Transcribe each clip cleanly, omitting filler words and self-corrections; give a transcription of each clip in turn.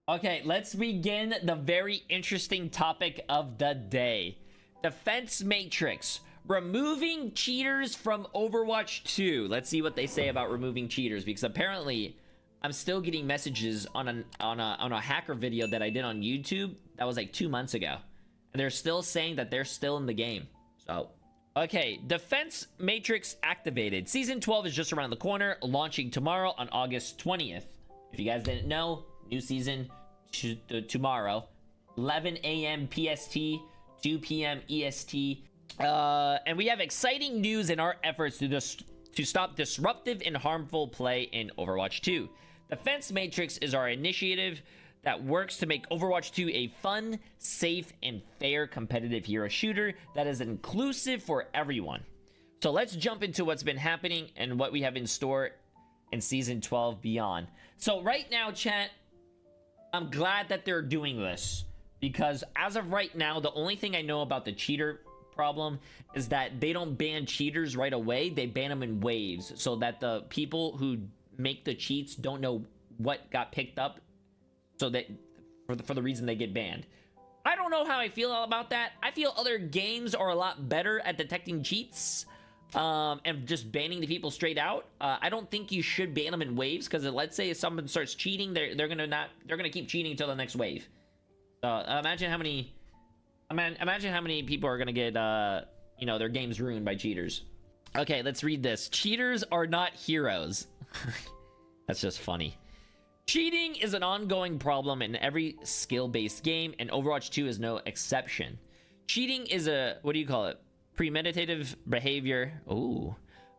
Okay, let's begin the very interesting topic of the day. Defense Matrix. Removing cheaters from Overwatch 2. Let's see what they say about removing cheaters, because apparently I'm still getting messages on a hacker video that I did on YouTube that was like 2 months ago. And they're still saying that they're still in the game. So, okay, Defense Matrix activated. Season 12 is just around the corner, launching tomorrow on August 20th. If you guys didn't know, new season tomorrow, 11 a.m. PST, 2 p.m. EST. And we have exciting news in our efforts to stop disruptive and harmful play in Overwatch 2. Defense Matrix is our initiative that works to make Overwatch 2 a fun, safe, and fair competitive hero shooter that is inclusive for everyone. So let's jump into what's been happening and what we have in store in Season 12 beyond. So right now, chat, I'm glad that they're doing this, because as of right now, the only thing I know about the cheater problem is that they don't ban cheaters right away. They ban them in waves, so that the people who make the cheats don't know what got picked up, so that for the reason they get banned. I don't know how I feel about that. I feel other games are a lot better at detecting cheats and just banning the people straight out. I don't think you should ban them in waves, because let's say if someone starts cheating, they're gonna keep cheating until the next wave. Imagine how many people are gonna get their games ruined by cheaters. Okay, let's read this. Cheaters are not heroes. That's just funny. Cheating is an ongoing problem in every skill-based game, and Overwatch 2 is no exception. Cheating is a, what do you call it? Premeditative behavior. Ooh.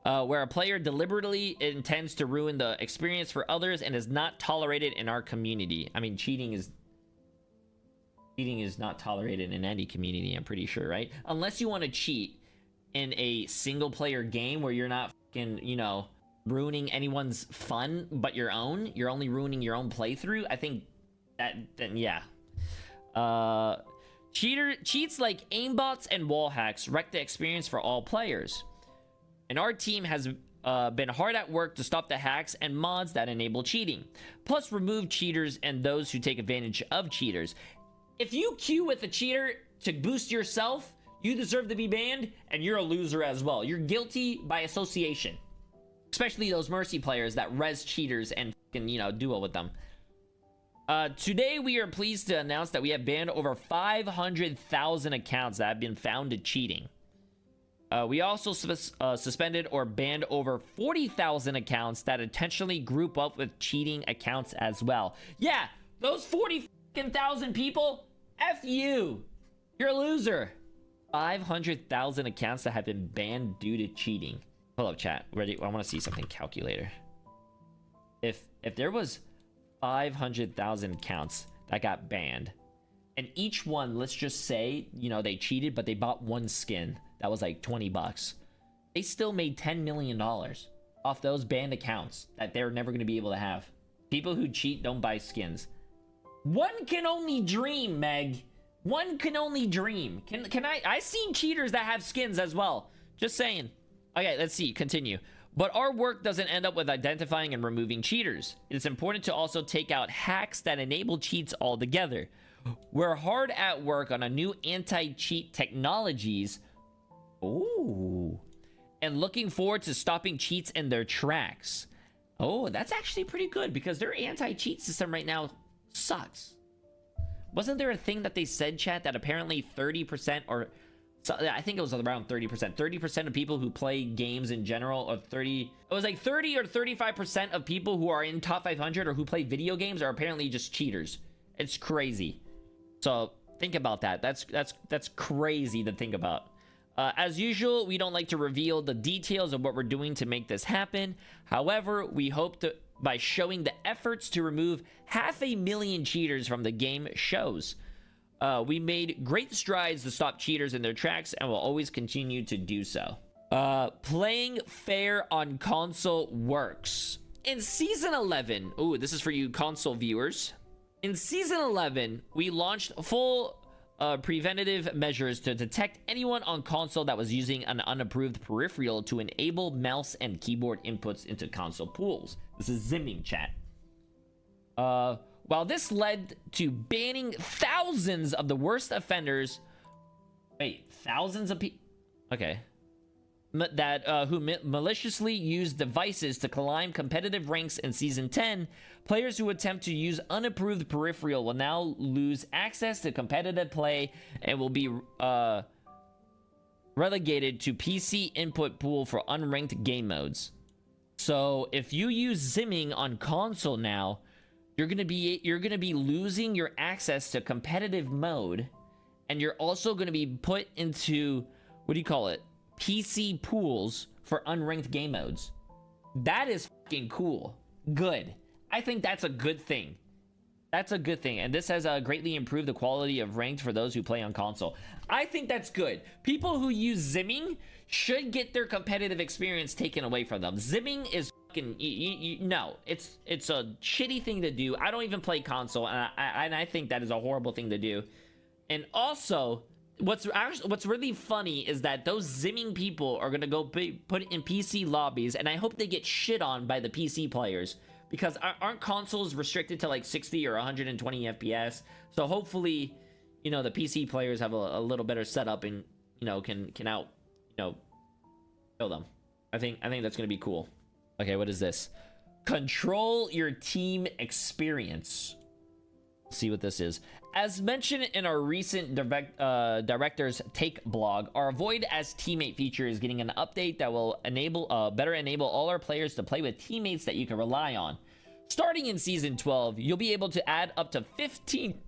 Where a player deliberately intends to ruin the experience for others and is not tolerated in our community. I mean, cheating is not tolerated in any community, I'm pretty sure, right? Unless you want to cheat in a single player game where you're not fucking, ruining anyone's fun but your own. You're only ruining your own playthrough. I think that, then yeah. Cheats like aimbots and wall hacks wreck the experience for all players. And our team has been hard at work to stop the hacks and mods that enable cheating. Plus remove cheaters and those who take advantage of cheaters. If you queue with a cheater to boost yourself, you deserve to be banned, and you're a loser as well. You're guilty by association. Especially those Mercy players that res cheaters and duel with them. Today, we are pleased to announce that we have banned over 500,000 accounts that have been found to cheating. We also suspended or banned over 40,000 accounts that intentionally group up with cheating accounts as well. Yeah, those 40,000 people, F you. You're a loser. 500,000 accounts that have been banned due to cheating. Hold up, chat. Ready? I want to see something. Calculator. If there was 500,000 accounts that got banned, and each one, let's just say, they cheated, but they bought one skin that was like $20, they still made $10 million off those banned accounts that they're never going to be able to have. People who cheat don't buy skins. One can only dream, Meg. One can only dream. Can I seen cheaters that have skins as well. Just saying. Okay, let's see. Continue. But our work doesn't end up with identifying and removing cheaters. It's important to also take out hacks that enable cheats altogether. We're hard at work on a new anti-cheat technologies. Ooh. And looking forward to stopping cheats in their tracks. Oh, that's actually pretty good, because their anti-cheat system right now sucks. Wasn't there a thing that they said, chat, that apparently 30% or... So, I think it was around 30%. 30% of people who play games in general, or 30... It was like 30 or 35% of people who are in top 500 or who play video games are apparently just cheaters. It's crazy. So, think about that. That's crazy to think about. As usual, we don't like to reveal the details of what we're doing to make this happen. However, we hope to, by showing the efforts to remove 500,000 cheaters from the game shows. We made great strides to stop cheaters in their tracks and will always continue to do so. Playing fair on console works. In Season 11, ooh, this is for you console viewers. In Season 11, we launched full preventative measures to detect anyone on console that was using an unapproved peripheral to enable mouse and keyboard inputs into console pools. This is Zimming, chat. While this led to banning thousands of the worst offenders, thousands of people, okay, who maliciously use devices to climb competitive ranks in Season 10, players who attempt to use unapproved peripheral will now lose access to competitive play and will be relegated to PC input pool for unranked game modes. So if you use zimming on console now, you're gonna be losing your access to competitive mode, and you're also gonna be put into, what do you call it, PC pools for unranked game modes. That is fucking cool. Good. I think that's a good thing. That's a good thing, and this has greatly improved the quality of ranked for those who play on console. I think that's good. People who use zimming should get their competitive experience taken away from them. Zimming is fucking no. It's a shitty thing to do. I don't even play console, and I think that is a horrible thing to do. And also, what's really funny is that those zimming people are gonna go put in PC lobbies, and I hope they get shit on by the PC players, because aren't consoles restricted to like 60 or 120 FPS? So hopefully, you know, the PC players have a little better setup and, you know, can out, you know, kill them. I think that's gonna be cool. Okay, what is this? Control your team experience. Let's see what this is. As mentioned in our recent director's take blog, our avoid as teammate feature is getting an update that will better enable all our players to play with teammates that you can rely on. Starting in Season 12, you'll be able to add up to 15...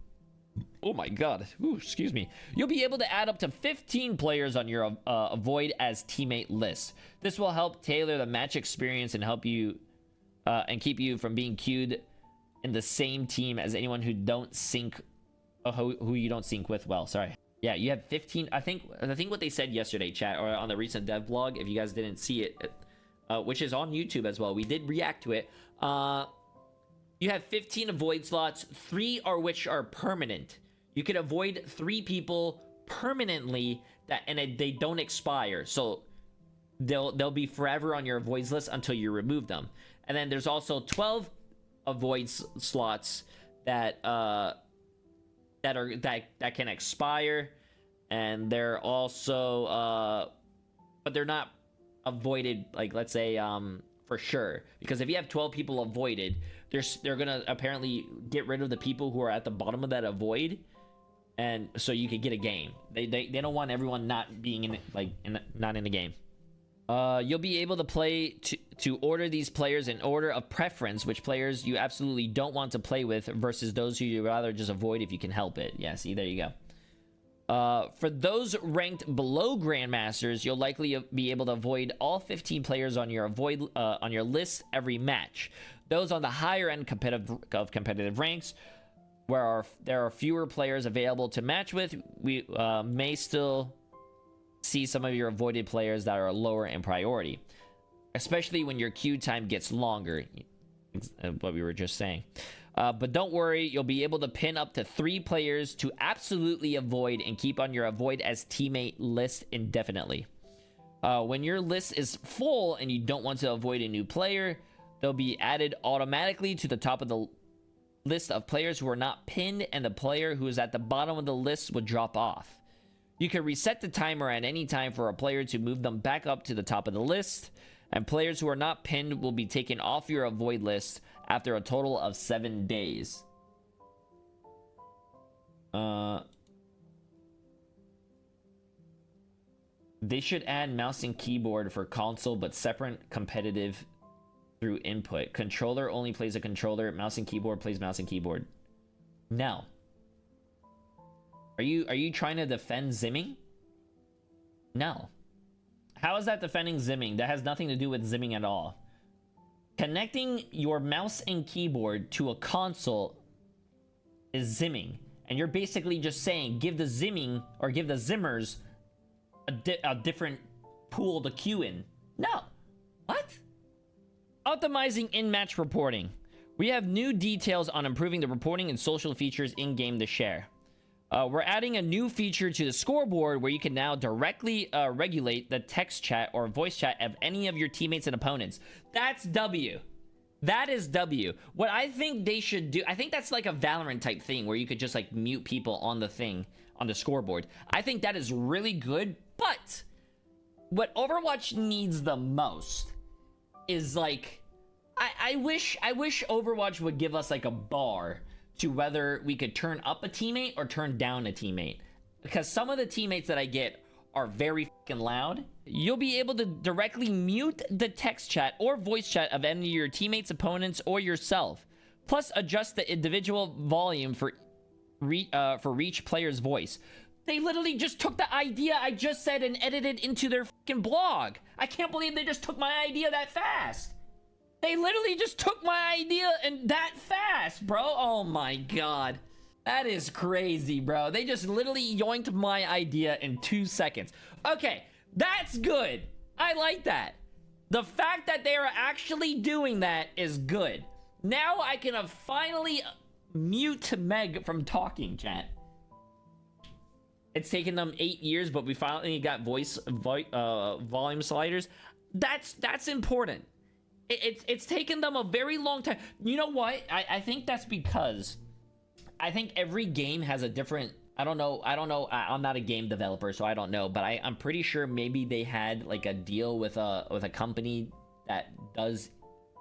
Oh my god. Ooh, excuse me. You'll be able to add up to 15 players on your avoid as teammate list. This will help tailor the match experience and help you and keep you from being queued in the same team as anyone who don't sync who you don't sync with well. Sorry. Yeah, you have 15. I think what they said yesterday, chat, or on the recent dev blog, if you guys didn't see it, which is on YouTube as well, we did react to it. You have 15 avoid slots, 3 are which are permanent. You can avoid 3 people permanently and they don't expire, so they'll be forever on your avoids list until you remove them. And then there's also 12 avoid slots that can expire, and they're also but they're not avoided, like, let's say for sure, because if you have 12 people avoided, they're gonna apparently get rid of the people who are at the bottom of that avoid, and so you could get a game. They don't want everyone not being in it, like not in the game. You'll be able to play to order these players in order of preference, which players you absolutely don't want to play with versus those who you'd rather just avoid if you can help it. Yeah, see, there you go. For those ranked below Grandmasters, you'll likely be able to avoid all 15 players on your list every match. Those on the higher end competitive ranks, where there are fewer players available to match with, we may still see some of your avoided players that are lower in priority, especially when your queue time gets longer, what we were just saying. But don't worry, you'll be able to pin up to 3 players to absolutely avoid and keep on your avoid as teammate list indefinitely. When your list is full and you don't want to avoid a new player, they'll be added automatically to the top of the list of players who are not pinned, and the player who is at the bottom of the list would drop off. You can reset the timer at any time for a player to move them back up to the top of the list, and players who are not pinned will be taken off your avoid list after a total of 7 days. They should add mouse and keyboard for console, but separate competitive through input. Controller only plays a controller, mouse and keyboard plays mouse and keyboard. No. Are you trying to defend zimming? No. How is that defending zimming? That has nothing to do with zimming at all. Connecting your mouse and keyboard to a console is zimming, and you're basically just saying give the zimming or give the zimmers a different pool to queue in. No. What? Optimizing in-match reporting. We have new details on improving the reporting and social features in-game to share. We're adding a new feature to the scoreboard where you can now directly regulate the text chat or voice chat of any of your teammates and opponents. That's W. That is W. What I think they should do, I think that's like a Valorant type thing where you could just like mute people on the thing, on the scoreboard. I think that is really good, but what Overwatch needs the most is like, I wish Overwatch would give us like a bar to whether we could turn up a teammate or turn down a teammate. Because some of the teammates that I get are very fucking loud. You'll be able to directly mute the text chat or voice chat of any of your teammates, opponents, or yourself. Plus, adjust the individual volume for each player's voice. They literally just took the idea I just said and edited into their fucking blog. I can't believe they just took my idea that fast. They literally just took my idea and that fast, bro. Oh my god. That is crazy, bro. They just literally yoinked my idea in 2 seconds. Okay, that's good. I like that. The fact that they are actually doing that is good. Now I can finally mute Meg from talking, chat. It's taken them 8 years, but we finally got volume sliders. That's important. It's taken them a very long time. You know what? I think that's because I think every game has a different, I don't know, I'm not a game developer, so I don't know, but I'm pretty sure maybe they had like a deal with a company that does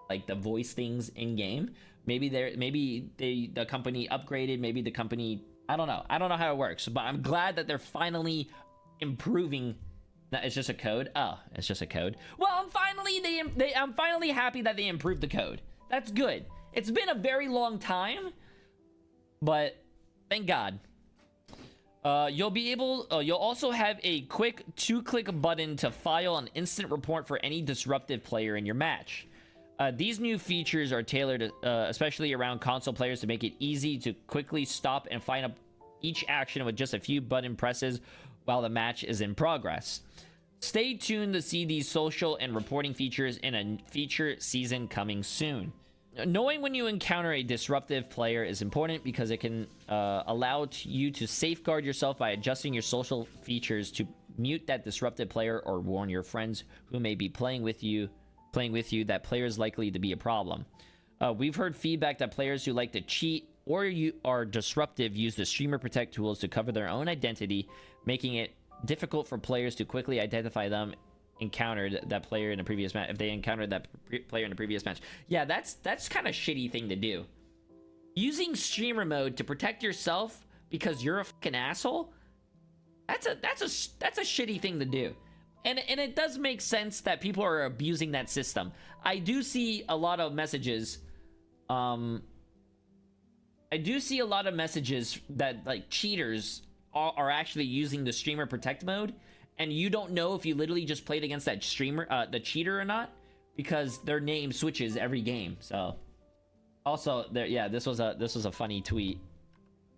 like the voice things in game. Maybe the company upgraded, maybe the company, I don't know how it works, but I'm glad that they're finally improving. That it's just a code. Oh, it's just a code. Well, I'm finally happy that they improved the code. That's good. It's been a very long time, but thank God. You'll also have a quick 2-click button to file an instant report for any disruptive player in your match. These new features are tailored especially around console players to make it easy to quickly stop and find up each action with just a few button presses while the match is in progress. Stay tuned to see these social and reporting features in a feature season coming soon. Knowing when you encounter a disruptive player is important because it can allow you to safeguard yourself by adjusting your social features to mute that disruptive player or warn your friends who may be playing with you that player is likely to be a problem. We've heard feedback that players who like to cheat or you are disruptive use the streamer protect tools to cover their own identity, making it difficult for players to quickly identify them encountered that player in a previous match. If they encountered that player in a previous match, yeah, that's kind of shitty thing to do. Using streamer mode to protect yourself because you're a fucking asshole. That's a shitty thing to do. And it does make sense that people are abusing that system. I do see a lot of messages. I do see a lot of messages that like cheaters are actually using the streamer protect mode, and you don't know if you literally just played against that streamer, the cheater or not, because their name switches every game. So, also there, yeah, this was a funny tweet.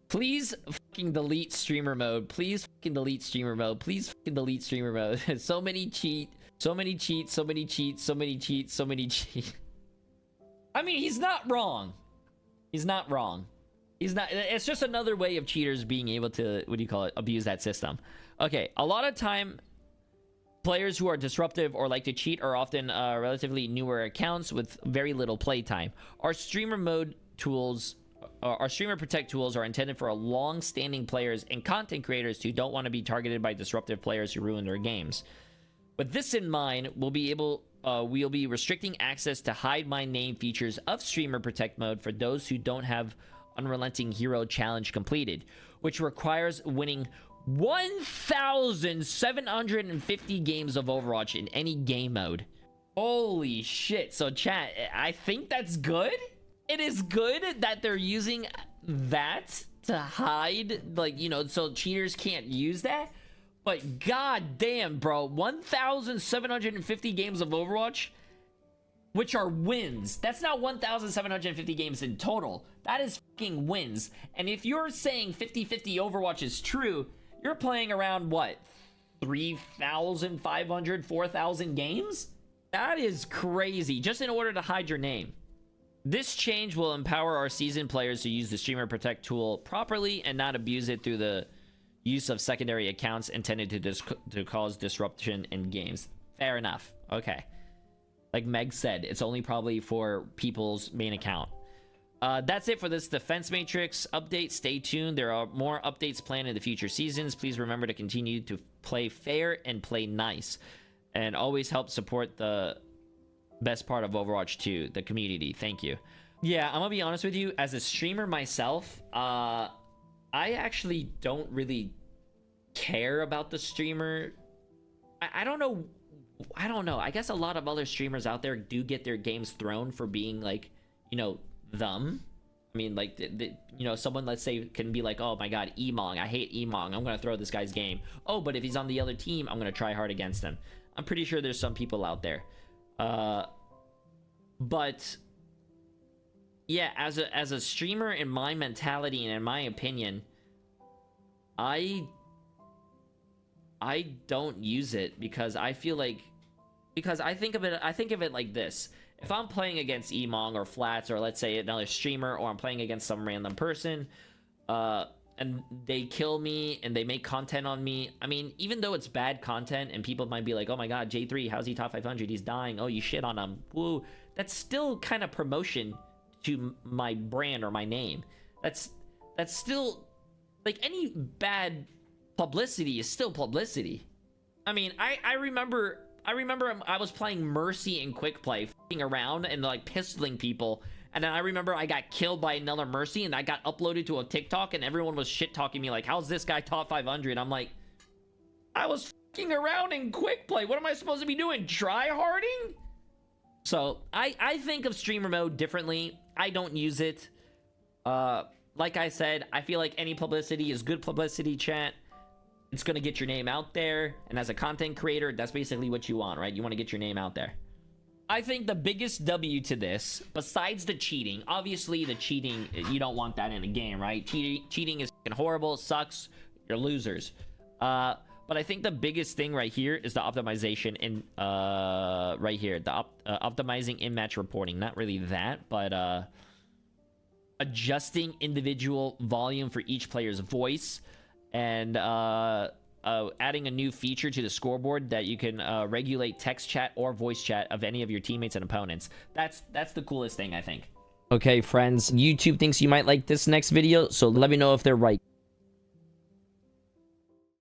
Please fucking delete streamer mode. Please fucking delete streamer mode. Please fucking delete streamer mode. So many cheat. So many cheats. So many cheats. So many cheats. So many cheats. I mean, he's not wrong. He's not wrong. He's not. It's just another way of cheaters being able to, what do you call it, abuse that system. Okay, a lot of time, players who are disruptive or like to cheat are often relatively newer accounts with very little playtime. Our streamer mode tools, our streamer protect tools are intended for long-standing players and content creators who don't want to be targeted by disruptive players who ruin their games. With this in mind, we'll be restricting access to hide my name features of streamer protect mode for those who don't have Unrelenting Hero Challenge completed, which requires winning 1,750 games of Overwatch in any game mode. Holy shit. So chat, I think that's good. It is good that they're using that to hide, like, you know, so cheaters can't use that. But god damn, bro, 1,750 games of Overwatch, which are wins. That's not 1,750 games in total. That is fucking wins. And if you're saying 50-50 Overwatch is true, you're playing around, what, 3,500, 4,000 games? That is crazy, just in order to hide your name. This change will empower our seasoned players to use the Streamer Protect tool properly and not abuse it through the use of secondary accounts intended to cause disruption in games. Fair enough. Okay. Like Meg said, it's only probably for people's main account. That's it for this Defense Matrix update. Stay tuned. There are more updates planned in the future seasons. Please remember to continue to play fair and play nice. And always help support the best part of Overwatch 2, the community. Thank you. Yeah, I'm gonna be honest with you. As a streamer myself, I actually don't really care about the streamer. I don't know. I don't know. I guess a lot of other streamers out there do get their games thrown for being like, you know, them. I mean, like, you know, someone, let's say, can be like, oh my god, Emong, I hate Emong, I'm gonna throw this guy's game. Oh, but if he's on the other team, I'm gonna try hard against him. I'm pretty sure there's some people out there. But yeah, as a streamer, in my mentality and in my opinion, I don't use it because I feel like, because I think of it like this. If I'm playing against Emong or Flats, or let's say another streamer, or I'm playing against some random person, and they kill me and they make content on me, I mean, even though it's bad content and people might be like, oh my god, Jay3, how's he top 500? He's dying. Oh, you shit on him. Woo. That's still kind of promotion to my brand or my name. That's still, like, any bad publicity is still publicity. I mean, I remember I was playing Mercy in quick play, f***ing around and like pistoling people, and then I remember I got killed by another Mercy, and I got uploaded to a TikTok, and everyone was shit talking me like, how's this guy top 500? I'm like, I was f***ing around in quick play. What am I supposed to be doing? Try harding? So I think of streamer mode differently. I don't use it. Like I said, I feel like any publicity is good publicity, chat. It's gonna get your name out there, and as a content creator, that's basically what you want, right? You want to get your name out there. I think the biggest W to this, besides the cheating, obviously the cheating, you don't want that in a game, right? Cheating is fucking horrible, sucks, you're losers. But I think the biggest thing right here is the optimization in right here, the optimizing in-match reporting. Not really that, but adjusting individual volume for each player's voice, and adding a new feature to the scoreboard that you can regulate text chat or voice chat of any of your teammates and opponents. That's the coolest thing, I think. Okay, friends, YouTube thinks you might like this next video, so let me know if they're right.